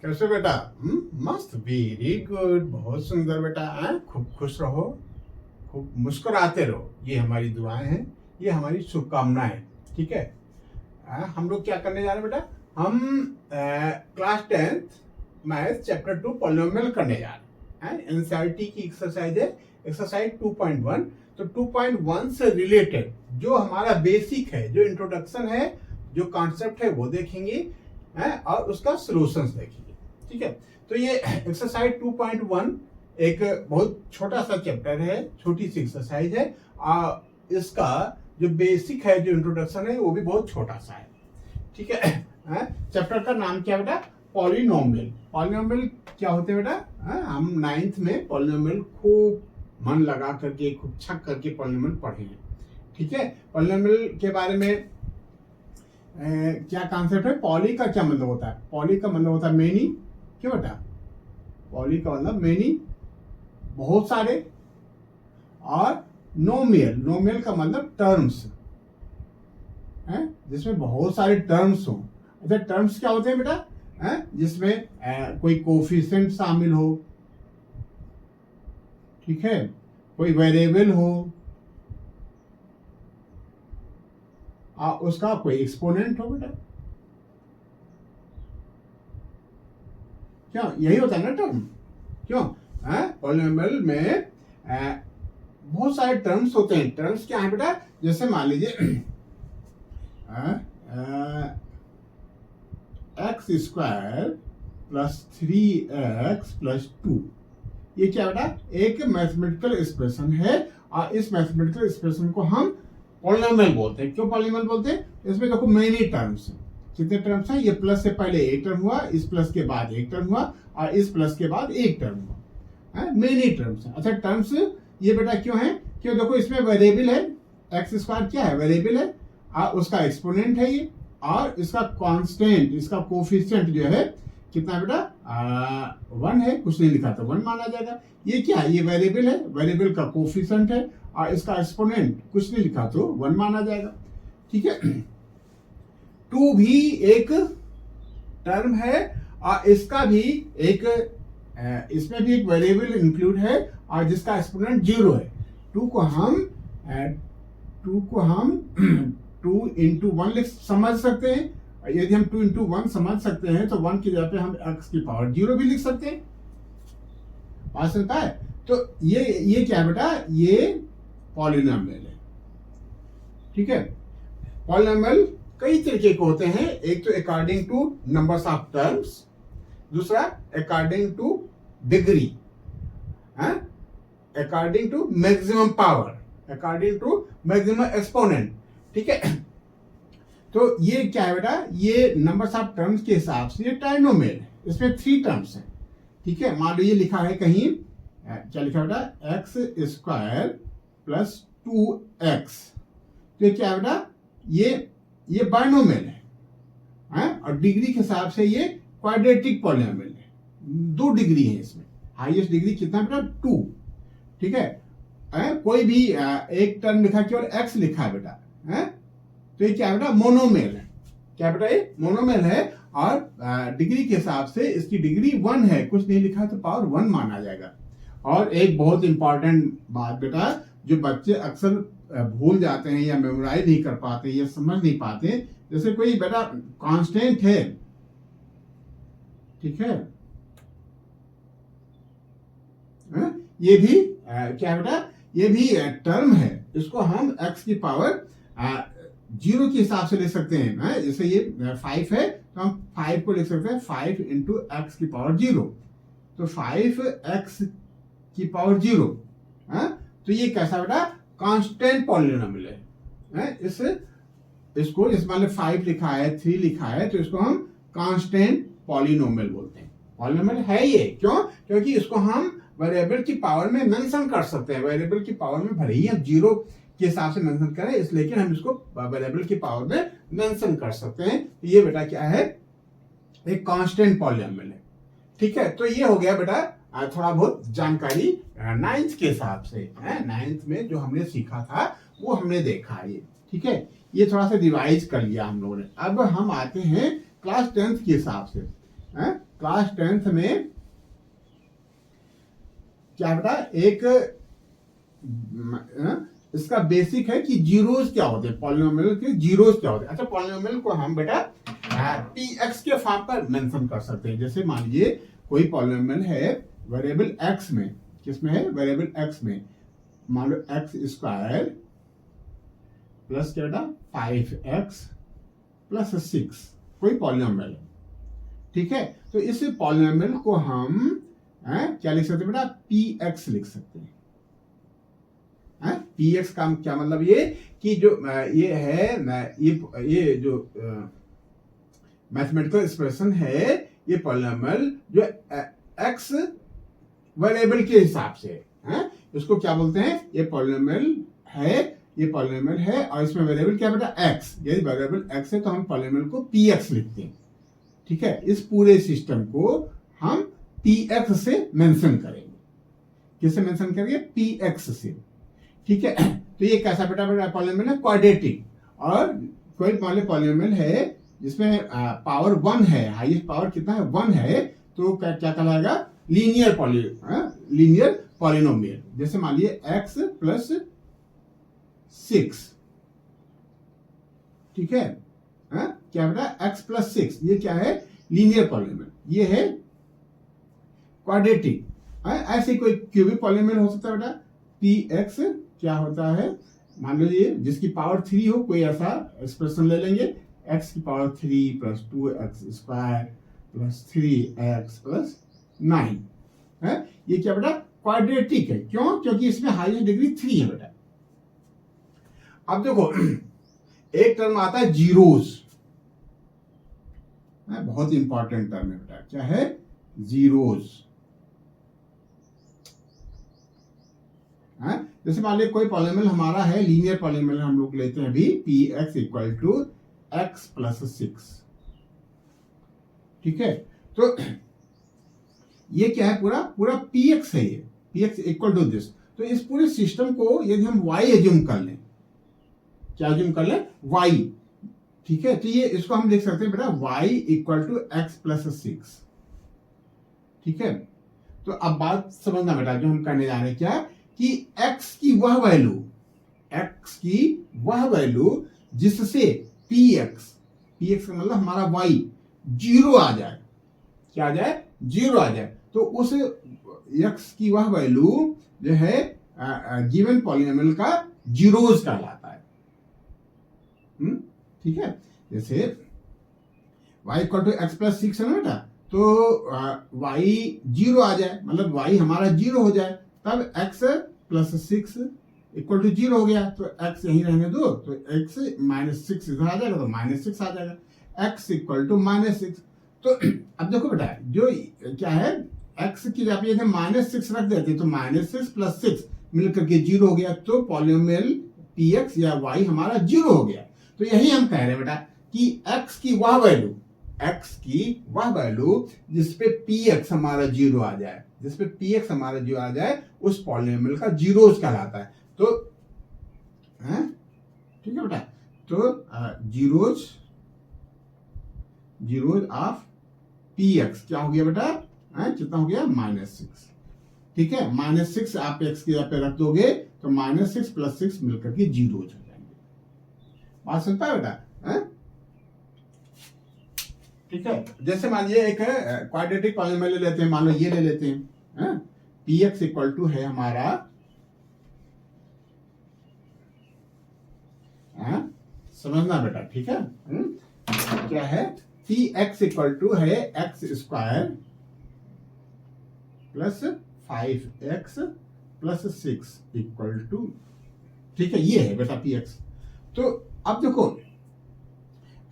कैसे बेटा? मस्त, वेरी गुड, बहुत सुंदर बेटा। खूब खुश रहो, खूब मुस्कुराते रहो, ये हमारी दुआएं हैं, ये हमारी शुभकामनाएं। ठीक है। हम लोग क्या करने जा रहे हैं बेटा? हम class 10th math chapter 2 polynomial करने जा रहे हैं। एनसीईआरटी की एक्सरसाइज है, एक्सरसाइज 2.1। तो 2.1 से रिलेटेड जो हमारा बेसिक है, जो इंट्रोडक्शन है, जो कॉन्सेप्ट है, वो देखेंगे और उसका सॉल्यूशंस देखेंगे। ठीक है। तो ये एक्सरसाइज 2.1 एक बहुत छोटा सा चैप्टर है, छोटी सी एक्सरसाइज है। इसका जो बेसिक है, जो इंट्रोडक्शन है, वो भी बहुत छोटा सा है। ठीक है। चैप्टर का नाम क्या बेटा? पॉलिनोमियल। पॉलिनोमियल क्या होते हैं बेटा? हम 9th में पॉलिनोमियल खूब मन लगा करके, खूब छक करके पॉलिनोमियल पढ़े हैं। ठीक है। पॉलिनोमियल के बारे में क्या कॉन्सेप्ट है? पॉली का क्या मतलब होता है? पॉली का मतलब होता है मेनी। क्यों बेटा? पॉली का मतलब मेनी, बहुत सारे। और नोमियल, नोमियल का मतलब टर्म्स है, जिसमें बहुत सारे टर्म्स हो। अच्छा, टर्म्स क्या होते हैं बेटा? जिसमें कोई कोफिशिएंट शामिल हो, ठीक है, कोई वेरिएबल हो, उसका कोई एक्सपोनेंट हो बेटा। क्यों? यही होता है ना टर्म। क्यों? पॉलिनोमियल में बहुत सारे टर्म्स होते हैं। टर्म्स क्या है बेटा? जैसे मान लीजिए x square plus 3x plus 2, ये क्या बेटा? एक मैथमेटिकल एक्सप्रेशन है, और इस मैथमेटिकल एक्सप्रेशन को हम पॉलिनोमियल बोलते हैं। क्यों पॉलिनोमियल बोलते हैं? इसमें देखो मेनी टर्म्स हैं। कितने टर्म्स हैं? ये प्लस से पहले एक टर्म हुआ, इस प्लस के बाद एक टर्म हुआ, और इस प्लस के बाद एक टर्म हुआ। मेनी टर्म्स है। अच्छा, टर्म्स ये बेटा क्यों है? क्यों? देखो, इसमें वेरिएबल है, एक्स स्क्वायर क्या है? वेरिएबल है, और उसका एक्सपोनेंट है ये, और इसका कांस्टेंट, इसका कोफिशिएंट जो है कितना बेटा? 1 है। कुछ नहीं लिखा तो 1 माना जाएगा। ये क्या है? ये वेरिएबल है, वेरिएबल का कोफिशिएंट है, और इसका एक्सपोनेंट कुछ नहीं लिखा तो 1 माना जाएगा। ठीक है। 2 भी एक टर्म है, और इसका भी एक इसमें भी एक वेरिएबल इंक्लूड है, और जिसका एक्सपोनेंट 0 है। 2 को हम 2 इंटू 1 समझ सकते हैं। यदि हम 2 इंटू 1 समझ सकते हैं तो 1 की जगह पे हम x की पावर 0 भी लिख सकते हैं। बात समझता है? तो ये क्या है बेटा? ये पॉलिनोमियल है। ठीक है। पॉलिनोमियल कई तरीके के होते हैं। एक तो according to numbers of terms, दूसरा according to degree, according to maximum power, according to maximum exponent. ठीक है। तो ये क्या है बेटा? ये नंबर्स ऑफ टर्म्स के हिसाब से ये ट्राइनोमियल है। इसमें 3 टर्म्स हैं। ठीक है। मान लो ये लिखा है कहीं, क्या लिखा है बेटा? X square plus 2x। तो क्या है बेटा? ये बाइनोमियल है, और डिग्री के हिसाब से ये क्वाड्रेटिक पॉलिनोमियल है। 2 डिग्री है इसमें। हाईएस्ट डिग्री कितना बेटा? 2। ठीक है। कोई भी एक टर्म लिखा, केवल x लिखा है बेटा, तो ये क्या है बेटा? मोनोमियल है। क्या बेटा? ये मोनोमियल है, और डिग्री के हिसाब से इसकी डिग्री 1 है। कुछ नहीं लिखा तो पावर 1 माना जाएगा। और एक बहुत इंपॉर्टेंट बात बेटा, जो बच्चे अक्सर भूल जाते हैं, या मेमोराइज नहीं कर पाते, या समझ नहीं पाते, जैसे कोई बेटा कांस्टेंट है, ठीक है, ये भी क्या है बेटा? ये भी टर्म है। इसको हम x की पावर 0 के हिसाब से ले सकते हैं। जैसे ये 5 है, तो हम 5 को लिख सकते हैं 5 इंटू एक्स की पावर 0। तो 5x की पावर 0। तो ये कैसा बेटा? कांस्टेंट पॉलिनोमियल है। इसको इस मान 5 लिखा है, 3 लिखा है, तो इसको हम कांस्टेंट पॉलिनोमियल बोलते हैं। पॉलिनोमियल है ये। क्यों? क्योंकि इसको हम वेरिएबल की पावर में मेंशन कर सकते हैं। वेरिएबल की पावर में भले ही हम 0 के हिसाब से मेंशन करें, इसलिए लेकिन हम इसको वेरिएबल की पावर में मेंशन कर सकते हैं। ये बेटा क्या है? एक कांस्टेंट पॉलिनोमियल है। ठीक है। तो ये हो गया बेटा थोड़ा बहुत जानकारी 9th के हिसाब से। 9th में जो हमने सीखा था वो हमने देखा ये। ठीक है। ये थोड़ा सा रिवाइज कर लिया हम लोगों ने। अब हम आते हैं क्लास 10th के हिसाब से। क्लास 10th में क्या बेटा एक इसका बेसिक है कि जीरोस क्या होते हैं, पॉलिनोमियल के जीरोस क्या होते हैं। अच्छा, पॉलिनोमियल को हम बेटा पी एक्स के फॉर्म पर मेंशन कर सकते हैं। जैसे मान लीजिए कोई पॉलिनोमियल है वेरिएबल एक्स में, किसमें है, वेरिएबल एक्स में, मान लो एक्स स्क्वायर प्लस क्या बेटा 5x प्लस 6, कोई पॉलिनोमियल है, ठीक है। तो इस पॉलिनोमियल को हम क्या लिख सकते हैं बेटा, पी एक्स लिख सकते हैं। पी एक्स का क्या मतलब, ये कि जो ये है ये जो मैथमेटिकल एक्सप्रेशन है, ये पॉलिनोमियल जो एक्स वेरिएबल के हिसाब से है, इसको क्या बोलते हैं, ये पॉलिनोमियल है, ये पॉलिनोमियल है और इसमें वेरिएबल क्या बेटा एक्स, यदि वेरिएबल एक्स है तो हम पॉलिनोमियल को पी एक्स लिखते हैं, ठीक है। इस पूरे सिस्टम को हम पी एक्स से मेंशन करेंगे। किससे मेंशन करेंगे, पी एक्स से, ठीक है। तो ये कैसा बेटा पॉलिनोमियल है, क्वाड्रेटिक। और कोई पॉलिनोमियल है जिसमें पावर 1 है, हाईएस्ट पावर कितना है, 1 है, तो क्या कहलाएगा, लीनियर पॉलिनोमियल। जैसे मान लीजिए x प्लस 6, ठीक है, क्या बेटा x प्लस 6, ये क्या है, लीनियर पॉलिनोमियल, ये है क्वाड्रेटिक। ऐसे कोई क्यूबिक पॉलिनोमियल हो सकता है बेटा, पी एक्स क्या होता है, मान लीजिए जिसकी पावर 3 हो, कोई ऐसा एक्सप्रेशन ले लेंगे, x की power 3 plus 2x square plus 3x plus 9 है, ये क्या बेटा क्वाड्रेटिक है। क्यों, क्योंकि इसमें हाईएस्ट डिग्री 3 है बेटा। अब देखो एक टर्म आता है जीरोस, बहुत इंपॉर्टेंट टर्म है बेटा, क्या है, जीरोस। जैसे मान लीजिए कोई पॉलिनोमियल हमारा है, लीनियर पॉलिनोमियल हम लोग लेते हैं अभी, p x equal to x plus 6, ठीक है। तो ये क्या है, पूरा पी एक्स है, ये p x equal to this. तो इस पूरे सिस्टम को यदि हम वाई एज्यूम कर लें, क्या एज्यूम कर लें, वाई, ठीक है। तो ये इसको हम लिख सकते हैं बेटा y equal to x plus 6, ठीक है। तो अब बात समझना बेटा, जो हम करने जा रहे हैं क्या, कि x की वह वैल्यू जिससे px का मतलब हमारा y जीरो आ जाए, क्या आ जाए, जीरो आ जाए, तो उस x की वह वैल्यू जो है गिवन पॉलिनोमियल का जीरोस कहलाता है, ठीक है। जैसे y equal to x plus 6 है ना बेटा, तो y जीरो आ जाए, मतलब y हमारा जीरो हो जाए, तब x plus 6 equal to zero हो गया, तो x यहीं रहने दो, तो x माइनस 6 इधर आ जाएगा, तो माइनस 6 आ जाएगा, x इक्वल टू माइनस 6। तो अब देखो बेटा, जो क्या है, x की जगह पे माइनस 6 रख देते, तो माइनस 6 प्लस 6 मिलकर के जीरो हो गया, तो पॉलिनोमियल px या y हमारा जीरो हो गया। तो यही हम कह रहे हैं बेटा कि x की वह वैल्यू जिसपे px हमारा जीरो आ जाए, जिसपे px हमारा जीरो आ जाए, उस पॉलिनोमियल का जीरोस कहलाता है। तो ठीक है बेटा, तो जीरोस ऑफ px क्या हो गया बेटा, कितना हो गया, -6, ठीक है। -6 आप x की जगह पे रख दोगे, तो -6 प्लस 6 मिलकर के जीरोस हो जाएंगे। बात सुन पाए बेटा, ठीक है। जैसे मान लीजिए एक क्वाड्रेटिक पॉलिनोमियल ले लेते हैं, मान लो ये ले लेते हैं, px इक्वल टू है हमारा, समझना बेटा, ठीक है, क्या है, px इक्वल टू है x square plus 5x plus 6 equal to, ठीक है, ये है बेटा px। तो अब देखो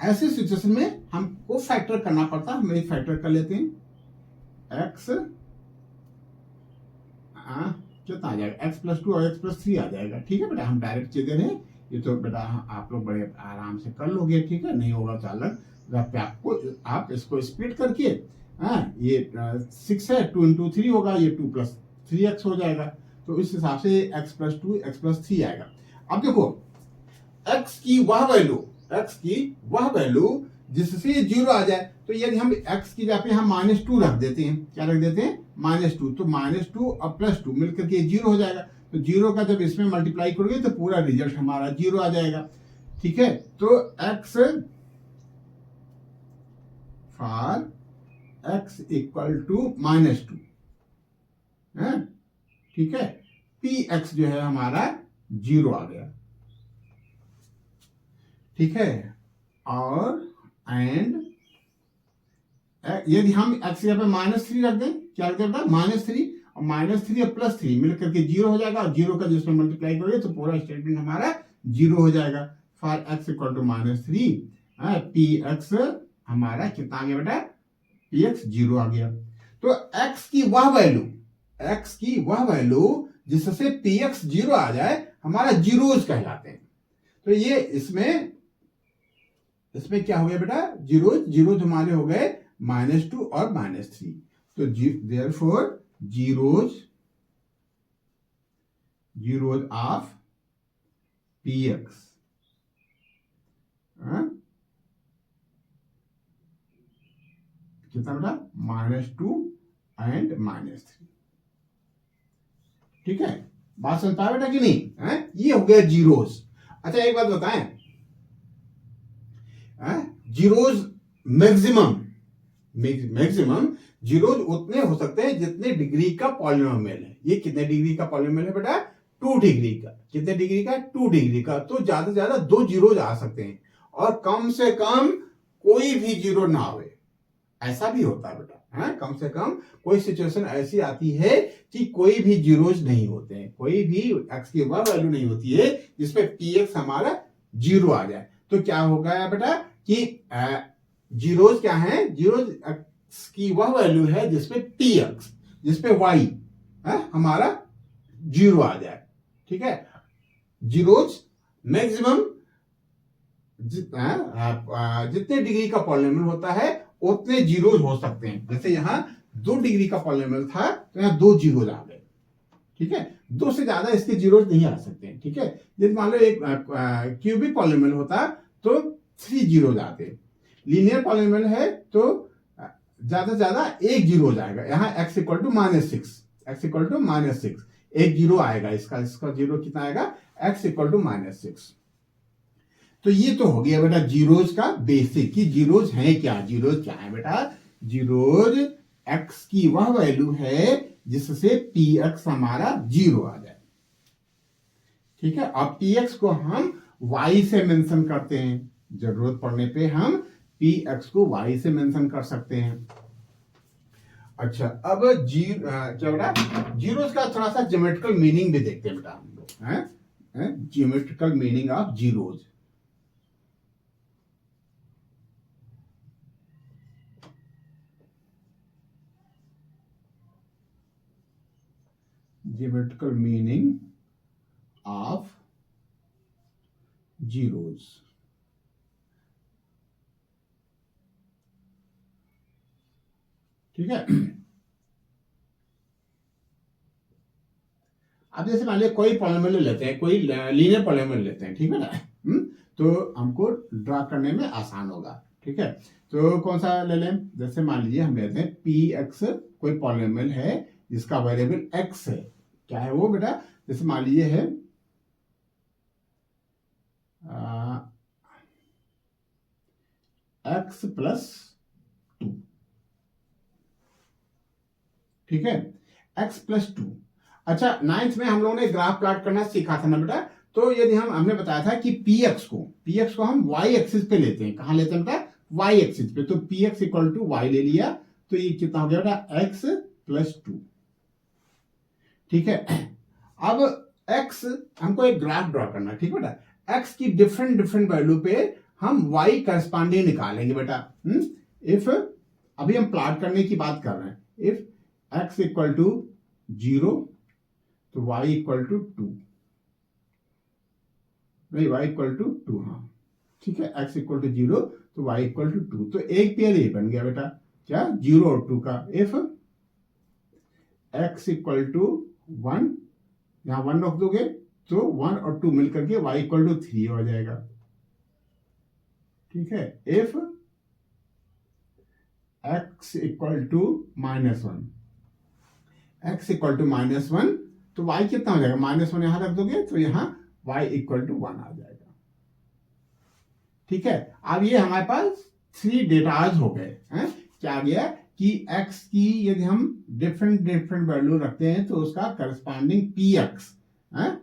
ऐसे सिचुएशन में हमको फैक्टर करना पड़ता है, हम एक फैक्टर कर लेते हैं, x कितना आ जाएगा, x प्लस 2 और x प्लस 3 आ जाएगा, ठीक है बेटा। हम डायरेक्ट चीज दे रहे हैं, ये तो बेटा आप लोग बड़े आराम से कर लोगे, ठीक है, नहीं होगा तो अलग आपको, आप इसको स्प्लिट करके, ये 6 है, 2 इंटू 3 होगा, ये 2 प्लस 3x हो जाएगा, तो इस हिसाब से x प्लस 2 x प्लस 3 आएगा। अब देखो x की वह वैल्यू जिससे ये 0 आ जाए। तो यदि हम x की जगह पे हम -2 रख देते हैं, क्या रख देते हैं, -2, तो -2 और +2 मिलकर के 0 हो जाएगा। तो 0 का जब इसमें मल्टीप्लाई करोगे तो पूरा रिजल्ट हमारा 0 आ जाएगा। ठीक है, तो x for x equal to -2 है, ठीक है, px जो है हमारा 0 आ गया। ठीक है, और एंड यदि हम x यहाँ पे -3 रख दें, क्या रख दें बेटा, -3 और -3 और +3 मिलकर के 0 हो जाएगा, और 0 का जिसमें मल्टीप्लाई करोगे तो पूरा स्टेटमेंट हमारा 0 हो जाएगा। For x equal to -3 px हमारा कितना आ गया बेटा, px 0 आ गया। तो x की वह वैल्यू जिससे px 0 आ जाए हमारा जीरोज कहलाते हैं। तो ये इसमें क्या हो गया बेटा, जीरोज हमारे हो गए -2 और -3। तो देयरफॉर जीरोज ऑफ px कितना बेटा, -2 एंड -3। ठीक है, बात समझ पाया बेटा कि नहीं है? ये हो गया जीरोज। अच्छा एक बात बताएं, जीरोज मैक्सिमम जीरोज उतने हो सकते हैं जितने डिग्री का पॉलिनोमियल है। ये कितने डिग्री का पॉलिनोमियल है बेटा, 2 डिग्री का। कितने डिग्री का, 2 डिग्री का। तो ज्यादा से ज्यादा 2 जीरोज आ सकते हैं, और कम से कम कोई भी जीरो ना आवे, ऐसा भी होता है बेटा। कम से कम कोई सिचुएशन ऐसी आती है कि कोई भी जीरोज नहीं होते हैं, कोई भी x की वह वैल्यू नहीं होती है जिसपे px हमारा 0 आ जाए। तो क्या होगा बेटा कि जीरोज क्या है, जीरोज x की वह वैल्यू है जिसपे px, जिसपे y हमारा 0 आ जाए। ठीक है, जीरोज मैक्सिमम जितने डिग्री का पॉलिनोमियल होता है उतने जीरोज हो सकते हैं। जैसे यहां 2 डिग्री का पॉलिनोमियल था तो यहां 2 जीरोज आ गए। ठीक है, 2 से ज्यादा इसके जीरोज नहीं आ सकते हैं। ठीक है, यदि मान लो एक क्यूबिक पॉलिनोमियल होता तो 3 जीरोज आते। लीनियर पॉलिनोमियल है तो ज्यादा से ज्यादा 1 जीरो हो जाएगा। यहाँ x इक्वल टू -6, एक जीरो आएगा, इसका जीरो कितना आएगा, x इक्वल टू -6। तो ये तो हो गया बेटा जीरोज का बेसिक, कि जीरोज है क्या। जीरोज क्या है बेटा, जीरोज x की वह वैल्यू है जिससे px हमारा 0 आ जाए। ठीक है, अब px को हम y से मेंशन करते हैं, जरूरत पड़ने पे हम px को y से मेंशन कर सकते हैं। अच्छा, अब क्या बेटा, जीरोज का थोड़ा सा ज्योमेट्रिकल मीनिंग भी देखते हैं बेटा हम लोग। Geometrical meaning of zeros. Geometrical meaning of zeros। ठीक है, अब जैसे मान लिया कोई पॉलिनोमियल लेते हैं, कोई लीनियर पॉलिनोमियल लेते हैं। ठीक है ना, तो हमको ड्रा करने में आसान होगा। ठीक है, तो कौन सा ले लें, जैसे मान लीजिए हम लेते हैं px, कोई पॉलिनोमियल है जिसका वेरिएबल x है। क्या है वो बेटा, जैसे मान लीजिए है x + 2। ठीक है, x + 2। अच्छा, 9th में हम लोगों ने ग्राफ प्लॉट करना सीखा था ना बेटा। तो यदि हमने बताया था कि px को हम y एक्सिस पे लेते हैं। कहां लेते हैं बेटा, y एक्सिस पे। तो px इक्वल टू y ले लिया, तो ये कितना हो गया बेटा, x + 2। ठीक है, अब x हमको एक ग्राफ ड्रॉ करना है। ठीक है बेटा, x की डिफरेंट वैल्यू पे हम y करस्पॉन्डिंग निकालेंगे बेटा। इफ अभी हम प्लॉट करने की बात कर रहे हैं, इफ x इक्वल टू 0 तो y इक्वल टू 2, नहीं y इक्वल टू 2, हाँ ठीक है, x इक्वल टू 0 तो y इक्वल टू 2। तो एक पेयर ये बन गया बेटा, क्या, 0 और 2 का। इफ x इक्वल टू 1, यहां 1 रख दोगे तो 1 और 2 मिलकर के y इक्वल टू 3 हो जाएगा। ठीक है, if x equal to -1, x equal to -1, तो y कितना हो जाएगा, -1 यहां रख दोगे तो यहां y इक्वल टू 1 आ जाएगा। ठीक है, अब ये हमारे पास 3 डेटाज हो गए हैं। क्या आ गया कि x की यदि हम डिफरेंट वैल्यू रखते हैं तो उसका करस्पॉन्डिंग px है,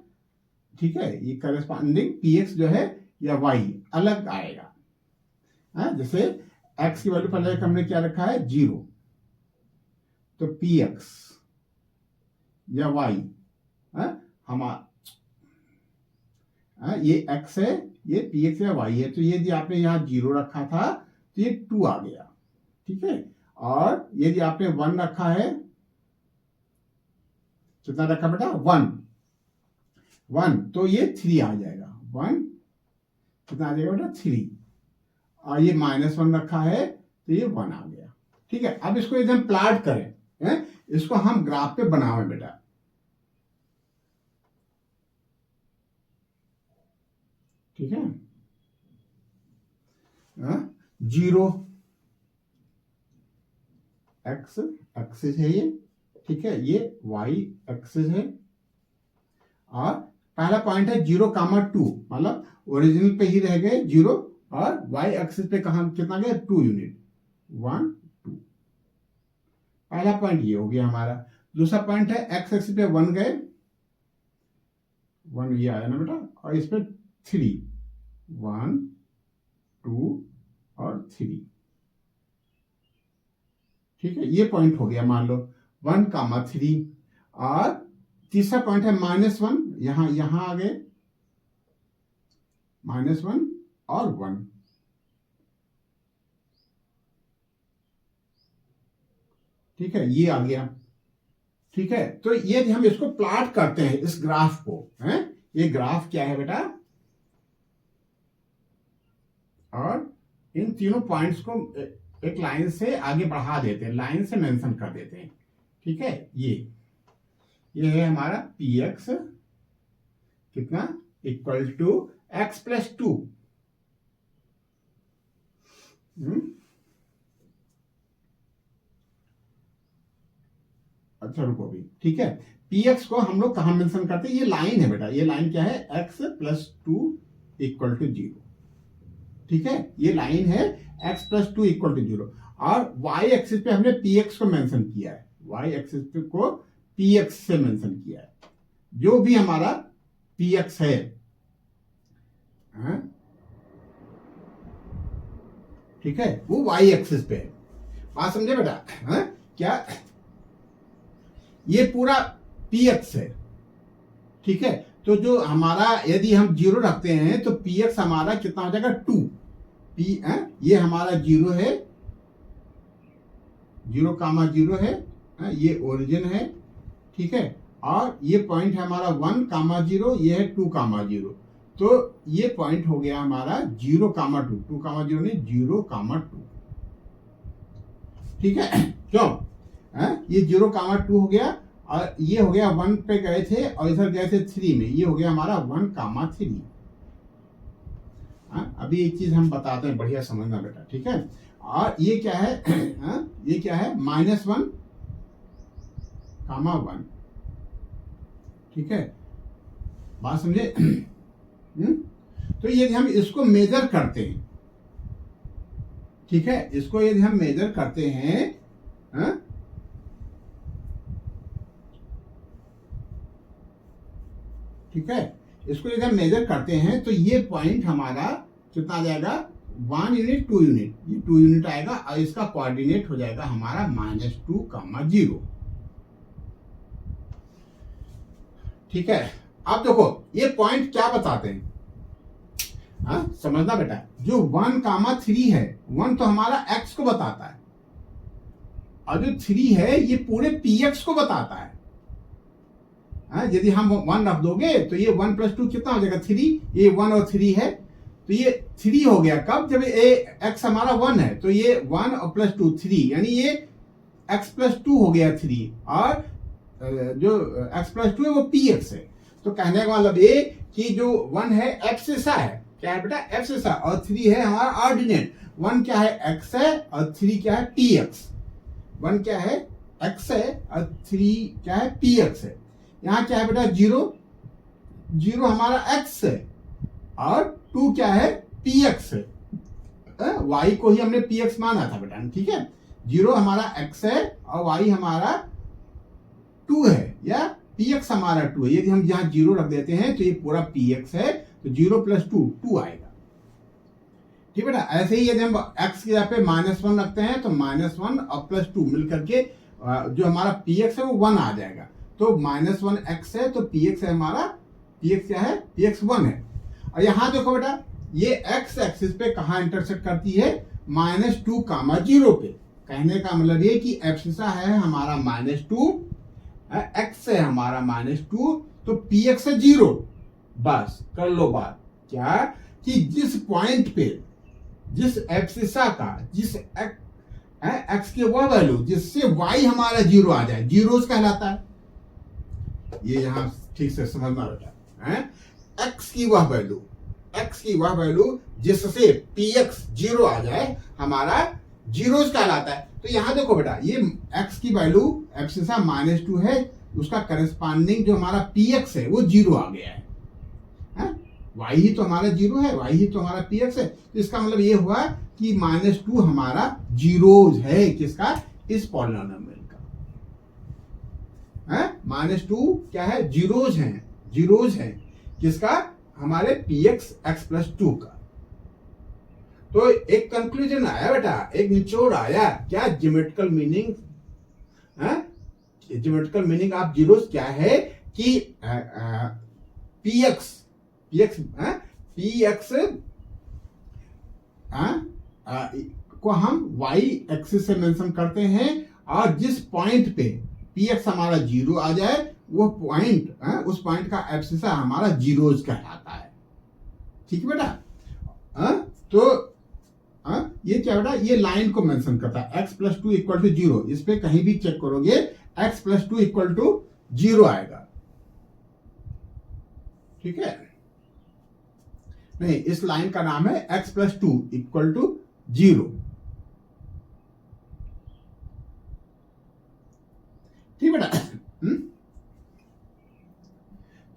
ठीक है, ये करस्पॉन्डिंग px जो है या y अलग आएगा है। जैसे x की वैल्यू पहले हमने क्या रखा है 0, तो px या y हमारा ये x है, ये px या y है, तो ये यदि आपने यहाँ 0 रखा था तो ये 2 आ गया। ठीक है, और यदि आपने 1 रखा है, कितना रखा बेटा 1, तो ये 3 आ जाएगा। 1 कितना आ जाएगा बेटा 3, और ये -1 रखा है तो ये 1 आ गया। ठीक है, अब इसको यदि हम प्लॉट करें है, इसको हम ग्राफ पे बनावे बेटा। ठीक है, 0 x एक्सिस है ये, ठीक है, ये y एक्सिस है, और पहला पॉइंट है 0,2, मतलब ओरिजिनल पे ही रह गए 0, और y एक्सिस पे कहां कितना गया 2 यूनिट, 1 2। पहला पॉइंट ये हो गया हमारा। दूसरा पॉइंट है x एक्सिस पे 1 गए, 1 ये आया ना बेटा, और इस पे 3, 1 2 और 3। ठीक है, ये पॉइंट हो गया मान लो 1,3, और तीसरा पॉइंट है -1, यहां आ गए -1 और 1। ठीक है, ये आ गया। ठीक है, तो ये हम इसको प्लॉट करते हैं इस ग्राफ को है। ये ग्राफ क्या है बेटा, और इन तीनों पॉइंट्स को एक लाइन से आगे बढ़ा देते हैं, लाइन से मेंशन कर देते हैं। ठीक है, ये है हमारा px कितना इक्वल टू x+2। अच्छा रुको भी। ठीक है, px को हम लोग कहां मेंशन करते हैं, ये लाइन है बेटा, ये लाइन क्या है x+2 इक्वल टू 0। ठीक है, ये लाइन है x+2 इक्वल टू 0, और y एक्सिस पे हमने px को मेंशन किया है, y एक्सिस पे को px से मेंशन किया है। जो भी हमारा px है, ठीक है, वो y एक्सिस पे है। बात समझे बेटा है? क्या ये पूरा px है। ठीक है, तो जो हमारा यदि हम 0 रखते हैं तो px हमारा कितना हो जाएगा 2, ये हमारा 0 है, 0,0 है, ये ओरिजिन है। ठीक है, और ये पॉइंट है हमारा 1,0, ये है 2,0, तो ये पॉइंट हो गया हमारा 0,2, 2,0 नहीं 0,2। ठीक है, क्यों ये 0,2 हो गया, और ये हो गया 1 पे गए थे और इधर गए थे 3 में, ये हो गया हमारा 1,3। अभी एक चीज हम बताते हैं, बढ़िया समझना बेटा। ठीक है, और ये क्या है ये क्या है -1,1। ठीक है, बात समझे? तो यदि हम इसको मेजर करते हैं, ठीक है, इसको यदि हम मेजर करते हैं ठीक है, इसको यदि हम मेजर करते हैं तो ये पॉइंट हमारा कितना आ जाएगा 1 यूनिट 2 यूनिट, ये 2 यूनिट आएगा, और इसका कोऑर्डिनेट हो जाएगा हमारा -2,0। ठीक है, अब देखो ये पॉइंट क्या बताते हैं, समझना बेटा। जो 1,3 है, 1 तो हमारा x को बताता है, और जो 3 है ये पूरे px को बताता है। यदि हम 1 रख दोगे तो ये 1 + 2 कितना हो जाएगा 3, ये 1 और 3 है, तो ये 3 हो गया। कब? जब x हमारा 1 है, तो ये 1 और +2 3, यानी ये x+2 हो गया 3, और जो x+2 है वो px है। तो कहने का मतलब ये कि जो 1 है x ऐसा है, क्या है बेटा एब्सिसा, और 3 है हमारा ऑर्डिनेट। 1 क्या है x है और 3 क्या है px। 1 क्या है x है और 3 क्या है px है। यहाँ क्या है बेटा 0, 0 हमारा x है और 2 क्या है px है। y को ही हमने px माना था बेटा, ठीक है। 0 हमारा x है और y हमारा 2 है, या px हमारा 2 है। यदि हम यहाँ 0 रख देते हैं तो ये पूरा px है, तो 0 प्लस 2 आएगा, ठीक है बेटा। ऐसे ही यदि हम x की जगह पे -1 रखते हैं तो -1 और +2 मिलकर के जो हमारा px है वो 1 आ जाएगा। तो -1x है तो px है हमारा, px क्या है px 1 है। और यहाँ देखो बेटा ये x एक्सिस पे कहाँ इंटरसेक्ट करती है, -2, 0 पे। कहने का मतलब ये कि एब्सिसा है हमारा -2, x है हमारा -2, तो px है 0। बस कर लो बात क्या कि जिस पॉइंट पे, जिस एब्सिसा का, जिस x की वह वैल्यू जिससे y हमारा 0 आ जाए, जीरोस कहलाता है। ये यहां ठीक से समझना बेटा है। x की वह वैल्यू जिससे px 0 आ जाए हमारा जीरोस कहलाता है। तो यहां देखो बेटा ये x की वैल्यू एब्सिसा -2 है, उसका करस्पॉन्डिंग जो हमारा px है वो 0 आ गया है। y ही तो हमारा 0 है, y ही तो हमारा px है। तो इसका मतलब ये हुआ कि -2 हमारा जीरोज है किसका, इस पॉलिनोमियल का। -2 क्या है, जीरोज हैं किसका, हमारे px x+2 का। तो एक कंक्लूजन आया बेटा, एक निचोड़ आया क्या, ज्योमेट्रिकल मीनिंग ऑफ जीरोस क्या है कि px को हम y एक्सिस से मेंशन करते हैं, और जिस पॉइंट पे px हमारा 0 आ जाए वो पॉइंट, उस पॉइंट का एब्सिसा हमारा जीरोज कहलाता है, ठीक है बेटा। तो ये क्या बेटा, ये लाइन को मेंशन करता है, x+2 = 0। इस पे कहीं भी चेक करोगे x+2 = 0 आएगा, ठीक है। नहीं, इस लाइन का नाम है x+2 = 0, ठीक बेटा।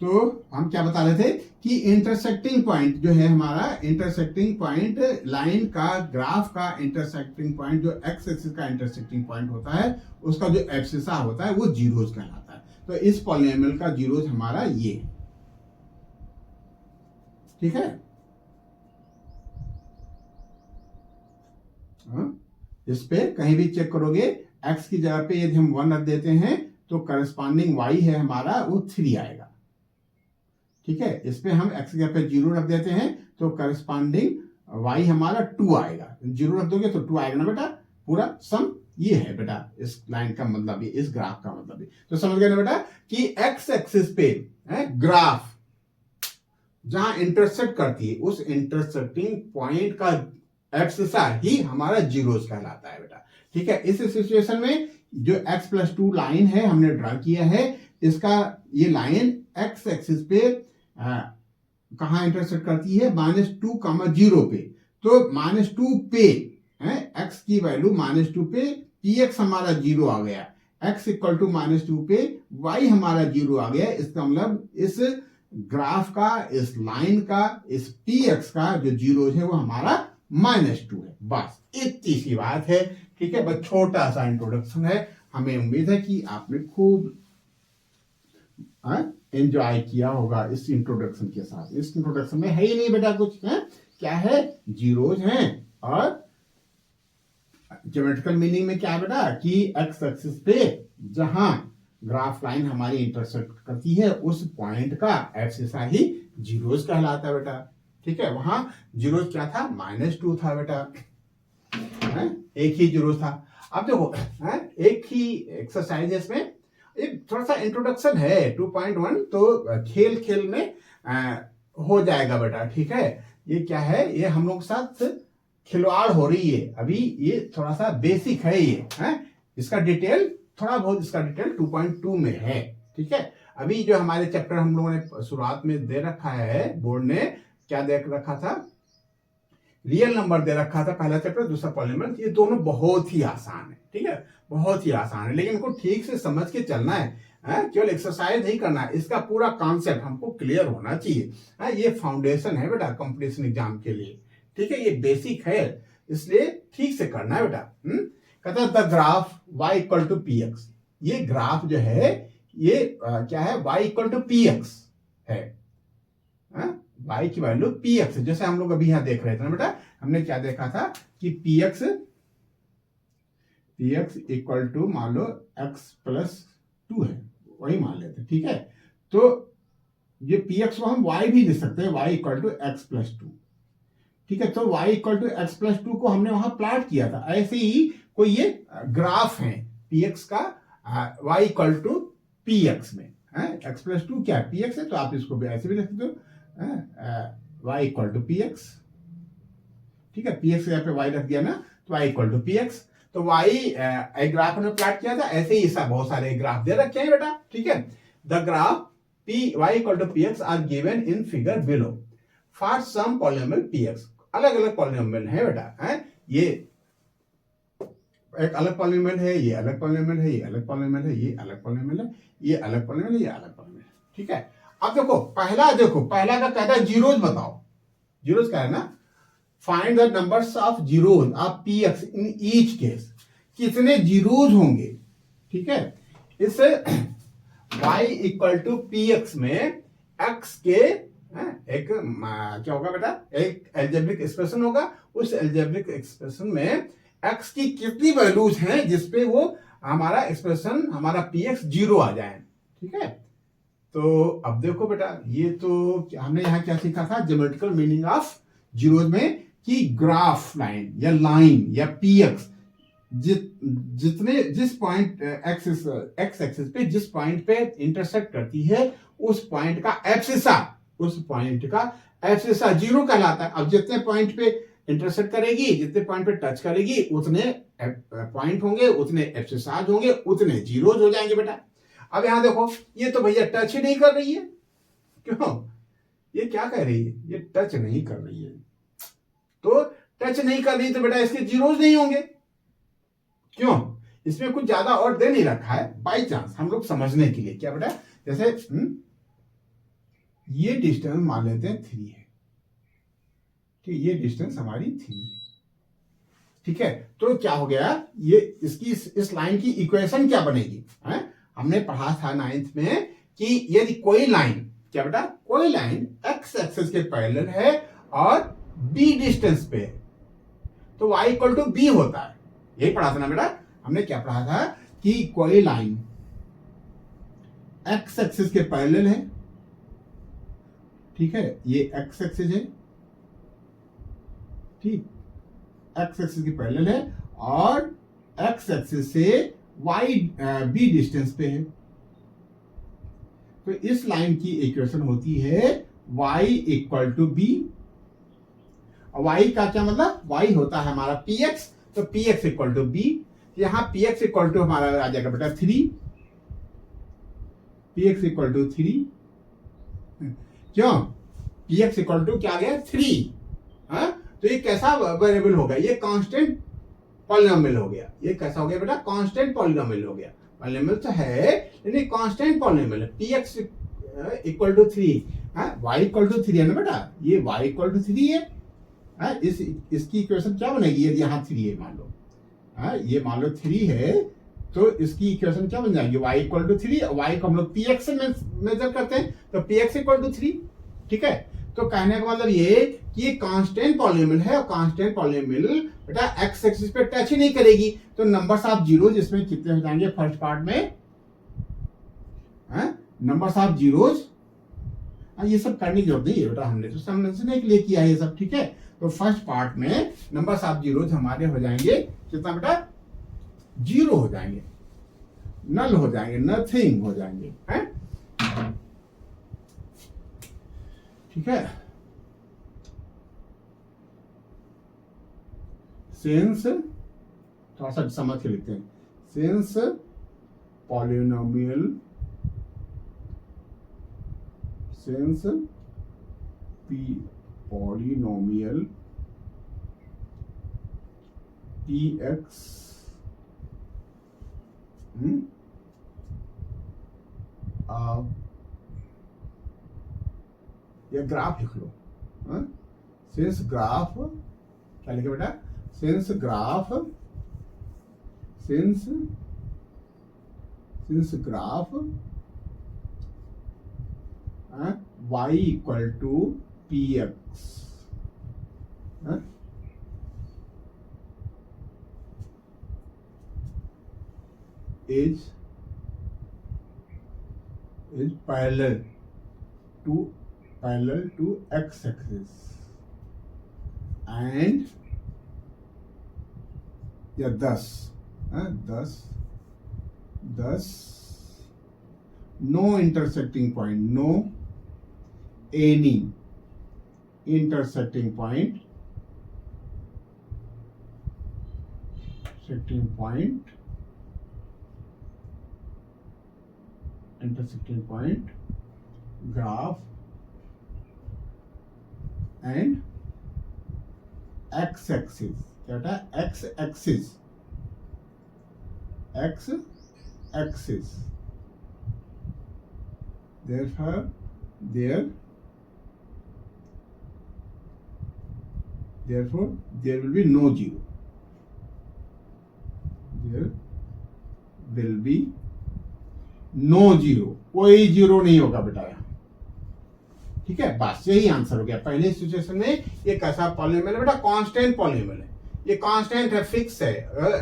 तो हम क्या बता रहे थे कि इंटरसेक्टिंग पॉइंट जो है हमारा, इंटरसेक्टिंग पॉइंट लाइन का, ग्राफ का इंटरसेक्टिंग पॉइंट, जो एक्स एक्सिस का इंटरसेक्टिंग पॉइंट होता है उसका जो एब्सिसा होता है वो जीरोज कहलाता है। तो इस पॉलिनोमियल का जीरोज हमारा ये, ठीक है। इस पे कहीं भी चेक करोगे x की जगह पे यदि हम 1 रख देते हैं तो करस्पॉन्डिंग y है हमारा वो 3 आएगा, ठीक है। इस पे हम x की जगह पे 0 रख देते हैं तो करस्पॉन्डिंग y हमारा 2 आएगा। 0 रख दोगे तो 2 आएगा ना बेटा, पूरा सम ये है बेटा इस लाइन का मतलब, ये इस ग्राफ का मतलब है। तो समझ गए ना बेटा कि x एक्सिस पे ग्राफ जहां इंटरसेक्ट करती है उस इंटरसेक्टिंग पॉइंट का एब्सिसा ही हमारा जीरोस कहलाता है बेटा, ठीक है। इस सिचुएशन में जो x+2 लाइन है हमने ड्रा किया है, इसका ये लाइन x एक्सिस पे कहां इंटरसेक्ट करती है, -2, 0 पे। तो -2 पे x की वैल्यू -2 पे px हमारा 0 आ गया, x = -2 पे y हमारा 0 आ गया। इसका मतलब इस ग्राफ का, इस लाइन का, इस px का जो जीरो है वो हमारा -2 है। बस इतनी सी बात है, ठीक है। बस छोटा सा इंट्रोडक्शन है। हमें उम्मीद है कि आपने खूब एंजॉय किया होगा इस इंट्रोडक्शन के साथ। इस इंट्रोडक्शन में है ही नहीं बेटा कुछ, है क्या है, जीरोज हैं। और ज्योमेट्रिकल मीनिंग में क्या है बेटा कि एक्स एक्सिस पे जहां ग्राफ लाइन हमारी इंटरसेक्ट करती है उस पॉइंट का एब्सिसा ही जीरोज कहलाता है बेटा, ठीक है। वहां जीरोज क्या था, -2 था बेटा, एक ही जीरो था। अब देखो एक ही एक्सरसाइज इसमें एक थोड़ा सा इंट्रोडक्शन है 2.1, तो खेल खेल में हो जाएगा बेटा, ठीक है। ये क्या है, ये हम लोग के साथ खिलवाड़ हो रही है अभी, ये थोड़ा सा बेसिक है ये, इसका डिटेल थोड़ा बहुत, इसका डिटेल 2.2 में है, ठीक है। अभी जो हमारे चैप्टर हम लोगों ने शुरुआत में दे रखा है बोर्ड ने क्या दे रखा था, रियल नंबर दे रखा था पहला चैप्टर, दूसरा पॉलिनोमियल। ये दोनों बहुत ही आसान है, ठीक है, बहुत ही आसान है, लेकिन इनको ठीक से समझ के चलना है, केवल एक्सरसाइज नहीं करना है, इसका पूरा कॉन्सेप्ट हमको क्लियर होना चाहिए। ये फाउंडेशन है बेटा कंपटीशन एग्जाम के लिए, ठीक है, ये बेसिक है, इसलिए ठीक से करना है बेटा। कहता है the graph y equal to p x, ये ग्राफ जो है ये क्या है, y equal to p x है, y की वैल्यू पी एक्स, जैसे हम लोग अभी यहां देख रहे थे ना बेटा, हमने क्या देखा था कि पी एक्स इक्वल टू मान लो x प्लस 2 है, वही मान लेते, ठीक है। तो ये पी एक्स को हम y भी लिख सकते हैं, y equal to x plus 2, ठीक है। तो y equal to x plus 2 को हमने वहां प्लॉट किया था, ऐसे ही कोई ये ग्राफ है पी एक्स का, y equal to p x में, एक्स प्लस 2 क्या है, पी एक्स है, तो आप इसको भी ऐसे भी लिख सकते हो, y equal to p x, ठीक है, पी एक्स यहाँ पे y रख दिया ना, तो y equal to p x. तो y एक ग्राफ हमने प्लॉट किया था, ऐसे ही सब बहुत सारे ग्राफ दे रखे हैं बेटा, ठीक है। The graph y equal to p x are given in figure below for some polynomial p x, अलग अलग पॉलिनोमियल है बेटा, ये एक अलग पॉलिनोमियल है, ये अलग पॉलिनोमियल है, ये अलग पॉलिनोमियल है, ये अलग पॉलिनोमियल है, ये अलग पॉलिनोमियल है, ये अलग पॉलिनोमियल है, ठीक है। अब देखो पहला का कहता है जीरोज बताओ, जीरोज क्या है ना, find the numbers of zeros of p x in each case, कितने जीरोज होंगे, ठीक है। इस y equal to p x में x के एक क्या होगा बेटा, एक एल्जेब्रिक एक्सप्रेशन होगा, उस एल्जेब्रिक एक्सप्रेशन में x की कितनी वैल्यूज हैं जिसपे वो हमारा एक्सप्रेशन, हमारा पी एक्स जीरो आ जाए, ठीक है। तो अब देखो बेटा, ये तो हमने यहाँ क्या सीखा था, ज्योमेट्रिकल मीनिंग ऑफ जीरोज में, कि ग्राफ लाइन या लाइन या पी एक्स जिस पॉइंट एक्स एक्सिस पे जिस पॉइंट पे इंटरसेक्ट करती है, उस पॉइंट का एब्सिसा जीरो कहलाता है। अब जितने पॉइंट पे इंटरसेक्ट करेगी, जितने पॉइंट पे टच करेगी, उतने पॉइंट होंगे, उतने एब्सिसाज होंगे, उतने जीरोज हो जाएंगे बेटा। अब यहां देखो, ये तो भैया टच ही नहीं कर रही है, क्यों, ये क्या कह रही है, ये टच नहीं कर रही है, तो टच नहीं कर रही तो बेटा इसके जीरोज नहीं होंगे, क्यों, इसमें कुछ ज्यादा और दे नहीं रखा है, बाई चांस हम लोग समझने के लिए, क्या बेटा, जैसे ये डिस्टेंस मान लेते हैं 3 है, ठीक, ये डिस्टेंस हमारी 3 है, ठीक है। तो क्या हो गया, ये इसकी इस लाइन की इक्वेशन क्या बनेगी, हमने पढ़ा था 9th में कि यदि कोई लाइन, क्या बेटा, कोई लाइन एक्स एक्सिस के पैरेलल है और बी डिस्टेंस पे है, तो y इक्वल टू बी होता है, यही पढ़ा था ना बेटा, हमने क्या पढ़ा था कि कोई लाइन एक्स एक्सिस के पैरेलल है, ठीक है, ये एक्स एक्सिस है, ठीक, एक्स एक्सिस के पैरेलल है और एक्स एक्सिस से वाई बी डिस्टेंस पे है, तो इस लाइन की इक्वेशन होती है y equal to b. y का क्या मतलब, y होता है हमारा px, तो px इक्वल टू बी, यहां px इक्वल टू हमारा आ जाएगा बेटा 3, px इक्वल टू 3, क्यों, px इक्वल टू क्या आ गया 3, तो ये कैसा वेरिएबल हो गया, ये कांस्टेंट पॉलिनोमियल हो गया, ये कैसा हो गया बेटा, कांस्टेंट पॉलिनोमियल हो गया, पॉलिनोमियल तो है लेकिन कांस्टेंट पॉलिनोमियल है, px equal to 3, y equal to 3 है ना बेटा, ये y इक्वल टू 3 है, इसकी इक्वेशन क्या बनेगी, यदि यहाँ 3 है मान लो, ये मान लो 3 है, तो इसकी इक्वेशन क्या बन जाएगी, y इक्वल टू 3, y को हम लोग px से मेजर करते हैं, तो px इक्वल टू 3, ठीक है। तो कहने का मतलब ये कि ये कांस्टेंट पॉलिनोमियल है, और कांस्टेंट पॉलिनोमियल बेटा एक्स एक्सिस पे टच ही नहीं करेगी, तो नंबर्स ऑफ जीरोज इसमें कितने हो जाएंगे, फर्स्ट पार्ट में नंबर्स ऑफ जीरोज, ये सब करने की जरूरत नहीं है बेटा, हमने तो समझने के लिए किया है ये सब, ठीक है। तो फर्स्ट पार्ट में नंबर्स ऑफ जीरोज हमारे हो जाएंगे कितना बेटा, 0 हो जाएंगे, नल हो जाएंगे, नथिंग हो जाएंगे, ठीक है। सिंस, थोड़ा सा समझ के लिखते हैं, since polynomial, since p polynomial px या ग्राफ लिख लो, सिंस ग्राफ, क्या लिखे बेटा, since graph y equal to px, is parallel to x-axis and या thus no intersecting point, no any intersecting point graph and x-axis, क्या होता है, x-axis therefore there will be no zero, कोई zero नहीं होगा बेटा यहाँ, ठीक है। बस यही आंसर हो गया। पहले सिचुएशन में ये कैसा पॉलिनोमियल है बेटा, कांस्टेंट पॉलिनोमियल है, ये कांस्टेंट है, फिक्स है।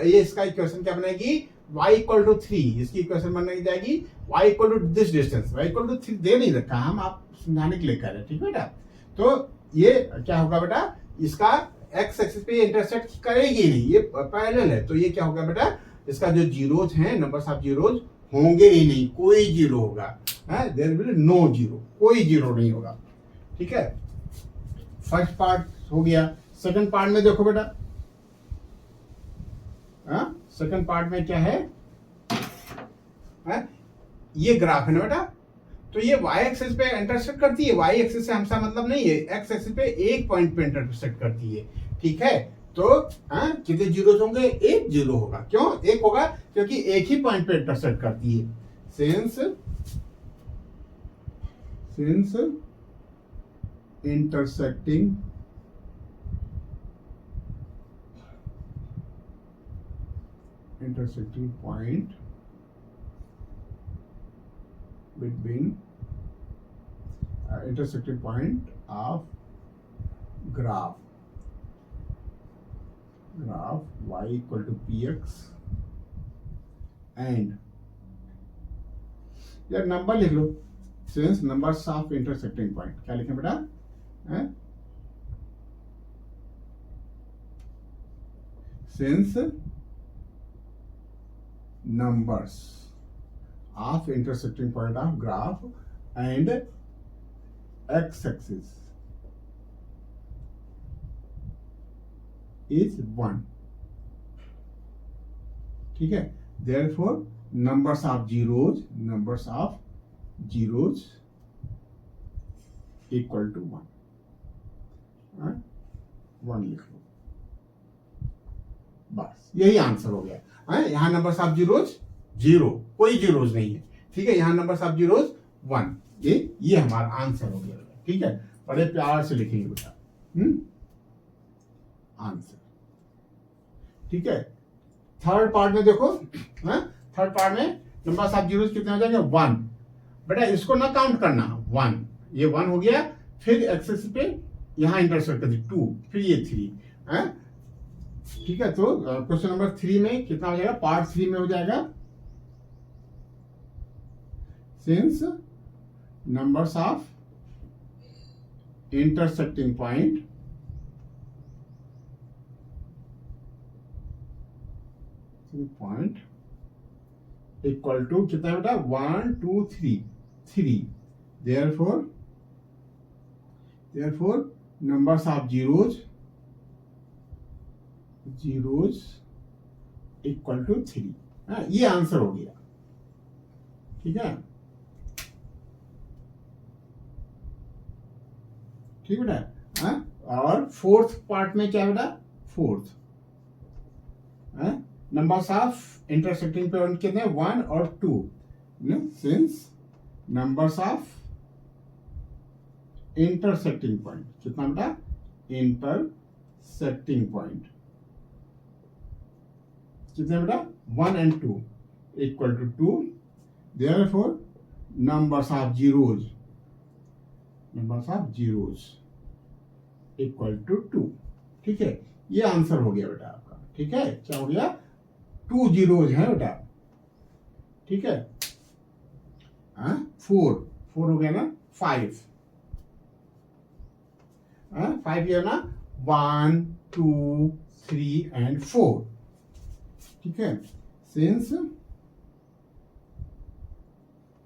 ये इसका इक्वेशन क्या बनेगी, y इक्वल टू 3, इसकी इक्वेशन बनने जाएगी y equal to this distance, y equal to 3 दे नहीं रखा, हम आप समझाने के लिए कर रहे हैं, ठीक है बेटा। तो ये क्या होगा बेटा, इसका x एक्सिस पे इंटरसेक्ट करेगी नहीं, ये पैरेलल है, तो ये क्या होगा बेटा, इसका जो जीरोज हैं, नंबर्स ऑफ जीरोज होंगे ही नहीं, कोई जीरो होगा, देयर विल नो जीरो, कोई जीरो नहीं होगा, ठीक है। फर्स्ट पार्ट हो गया। सेकंड पार्ट में देखो बेटा, सेकंड पार्ट में क्या है, ये ग्राफ है ना बेटा, तो ये y एक्सिस पे इंटरसेक्ट करती है, y एक्सिस से हमसा मतलब नहीं है, x एक्सिस पे एक पॉइंट पे इंटरसेक्ट करती है, ठीक है। तो कितने जीरो होंगे, एक जीरो होगा, क्यों एक होगा, क्योंकि एक ही पॉइंट पे इंटरसेक्ट करती है। Since intersecting point between intersecting point of graph y equal to px and यार नंबर लिख लो, since numbers of intersecting point, क्या लिखें बेटा, सिंस numbers of intersecting point of graph and x-axis is 1, ठीक है। therefore numbers of zeros equal to 1, 1 लिख लो, बस यही आंसर हो गया। यहाँ नंबर ऑफ जीरोज जीरो, कोई जीरोज नहीं है, ठीक है। यहाँ नंबर ऑफ जीरोज 1, ये हमारा आंसर हो गया, ठीक है। बड़े प्यार से लिखेंगे बेटा आंसर, ठीक है। थर्ड पार्ट में देखो, थर्ड पार्ट में नंबर ऑफ जीरोज कितने हो जाएंगे, 1 बेटा, इसको ना काउंट करना, 1, ये 1 हो गया, फिर एक्सेस पे यहाँ इंटरसेक्ट कर दी 2, फिर ये 3, ठीक है। तो क्वेश्चन नंबर 3 में कितना हो जाएगा, पार्ट 3 में हो जाएगा, since numbers of intersecting point equal to कितना बेटा, 1 2 3, therefore numbers of zeros equal to 3, ये आंसर हो गया, ठीक है, ठीक बेटा। और फोर्थ पार्ट में क्या बेटा, fourth numbers of intersecting point कितने, 1 और 2, since numbers of intersecting point कितना बेटा, इंटरसेक्टिंग पॉइंट कितने बेटा, 1 and 2 equal to 2, therefore numbers of zeros equal to 2। ठीक है, ये आंसर हो गया बेटा आपका। ठीक है, क्या हो गया, 2 जीरोज है बेटा। ठीक है, 4 हो गया ना, 5 ये ना, 1 2 3 and 4। ठीक है, सिंस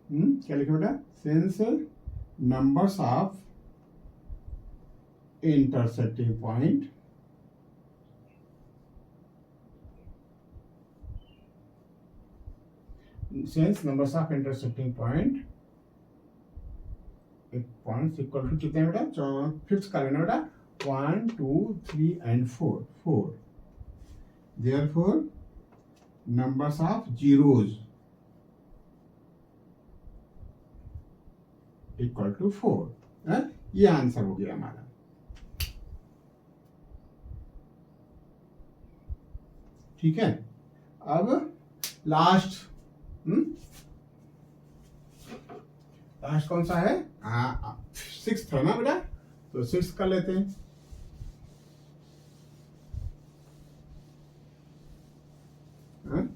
क्या लिखा बेटा, since numbers of intersecting point points equal to कितने बेटा, फिफ्थ का लेना बेटा, 1 2 3 and 4। Therefore numbers of zeros equal to 4। ये आंसर हो गया हमारा। ठीक है, अब लास्ट कौन सा है, 6th है ना बेटा, तो 6th कर लेते हैं।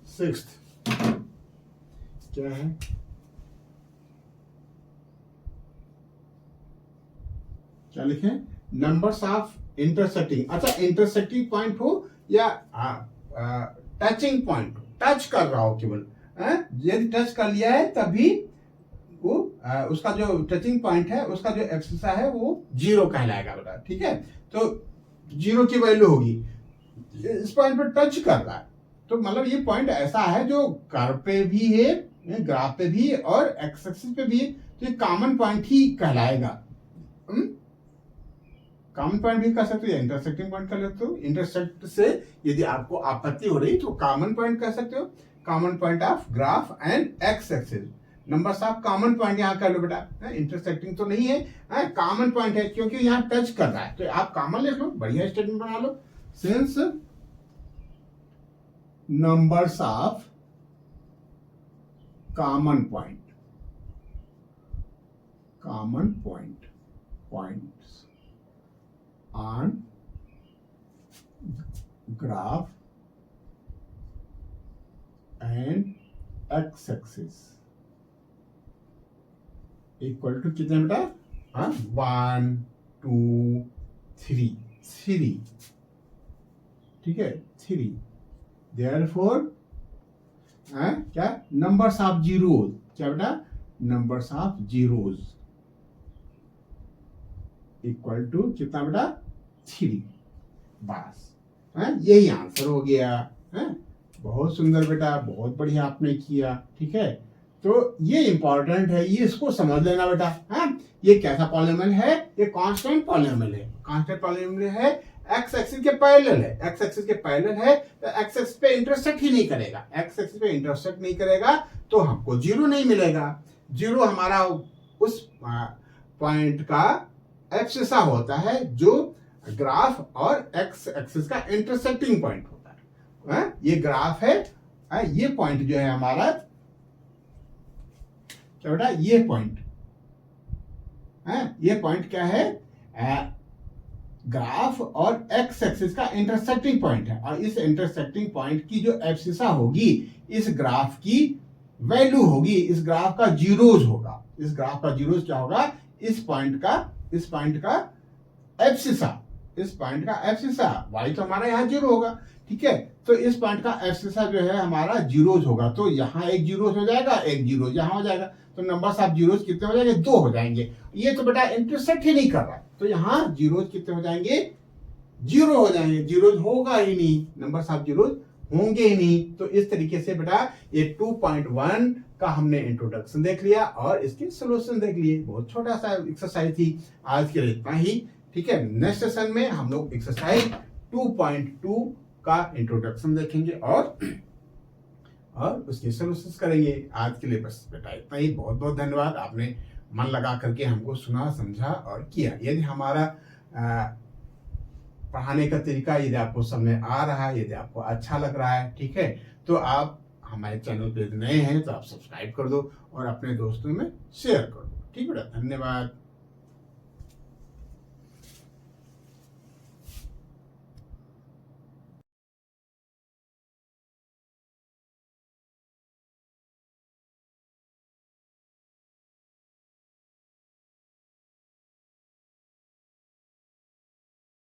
सिक्स्थ क्या है, क्या लिखे, नंबर्स ऑफ इंटरसेक्टिंग। अच्छा, इंटरसेक्टिंग पॉइंट हो या टचिंग पॉइंट हो, टच कर रहा हो केवल, यदि टच कर लिया है तभी वो उसका जो टचिंग पॉइंट है, उसका जो एब्सिसा है वो 0 कहलाएगा बेटा। ठीक है, तो 0 की वैल्यू होगी। इस पॉइंट पर टच कर रहा है तो मतलब ये पॉइंट ऐसा है जो कर्व पे भी है, ग्राफ पे भी और एक्स एक्सिस पे भी, तो ये कॉमन पॉइंट ही कहलाएगा। कॉमन पॉइंट भी कह सकते हो, इंटरसेक्टिंग पॉइंट कर लेते हो। इंटरसेक्ट से यदि आपको आपत्ति हो रही तो कॉमन पॉइंट कह सकते हो, common point of graph and x axis. Numbers of common point यहाँ कर लो बेटा, इंटरसेक्टिंग तो नहीं है, कॉमन पॉइंट है क्योंकि यहाँ टच कर रहा है, तो आप कॉमन लिख लो, बढ़िया स्टेटमेंट बना लो। Since numbers of common points on graph and x-axis equal to कितने बेटा, 1 2 3। ठीक है, 3। देयरफॉर क्या, नंबर्स ऑफ जीरोज, क्या बेटा, numbers of zeros equal to कितना बेटा, 3। बस यही आंसर हो गया। बहुत सुंदर बेटा, बहुत बढ़िया आपने किया। ठीक है, तो ये इंपॉर्टेंट है, ये इसको समझ लेना बेटा। ये कैसा पॉलिनोमियल है, ये कांस्टेंट पॉलिनोमियल है। कांस्टेंट पॉलिनोमियल है, एक्स एक्सिस के पैरेलल है, एक्स एक्सिस के पैरेलल है, तो एक्स एक्सिस पे इंटरसेक्ट ही नहीं करेगा। एक्स एक्सिस पे इंटरसेक्ट नहीं करेगा तो हमको 0 नहीं मिलेगा। 0 हमारा उस पॉइंट का एब्सिसा होता है जो ग्राफ और एक्स एक्सिस का इंटरसेक्टिंग पॉइंट होता है। ये ग्राफ है, ये पॉइंट जो है हमारा, क्या बेटा, ये पॉइंट क्या है, ग्राफ और एक्स एक्सिस का इंटरसेक्टिंग पॉइंट है। और इस इंटरसेक्टिंग पॉइंट की जो एब्सिसा होगी, इस ग्राफ की वैल्यू होगी, इस ग्राफ का जीरोज होगा। इस ग्राफ का जीरोज क्या होगा, इस पॉइंट का एब्सिसा, वाई तो हमारा यहाँ 0 होगा। ठीक है, तो इस पॉइंट का एब्सिसा जो है हमारा जीरोज होगा, तो यहाँ एक जीरोज हो जाएगा, एक जीरोज यहाँ हो जाएगा, तो नंबर्स ऑफ जीरोज कितने हो जाएंगे, 2 हो जाएंगे। ये तो बेटा इंटरसेक्ट ही नहीं कर रहा, तो यहाँ जीरोज कितने हो जाएंगे, 0 हो जाएंगे, जीरोज होगा ही नहीं, नंबर्स ऑफ जीरोज होंगे ही नहीं। तो इस तरीके से बेटा ये 2.1 का हमने इंट्रोडक्शन देख लिया और इसके सोल्यूशन देख लिए। बहुत छोटा सा एक्सरसाइज थी, आज के लिए इतना ही। ठीक है, नेक्स्ट सेशन में हम लोग एक्सरसाइज 2.2 का इंट्रोडक्शन देखेंगे और उसके सॉल्यूशंस करेंगे। आज के लिए बस बेटा इतना ही। बहुत बहुत धन्यवाद, आपने मन लगा करके हमको सुना, समझा और किया। यदि हमारा पढ़ाने का तरीका यदि आपको समझ आ रहा है, यदि आपको अच्छा लग रहा है, ठीक है, तो आप हमारे चैनल पे नए हैं तो आप सब्सक्राइब कर दो और अपने दोस्तों में शेयर कर दो। ठीक है बेटा, धन्यवाद।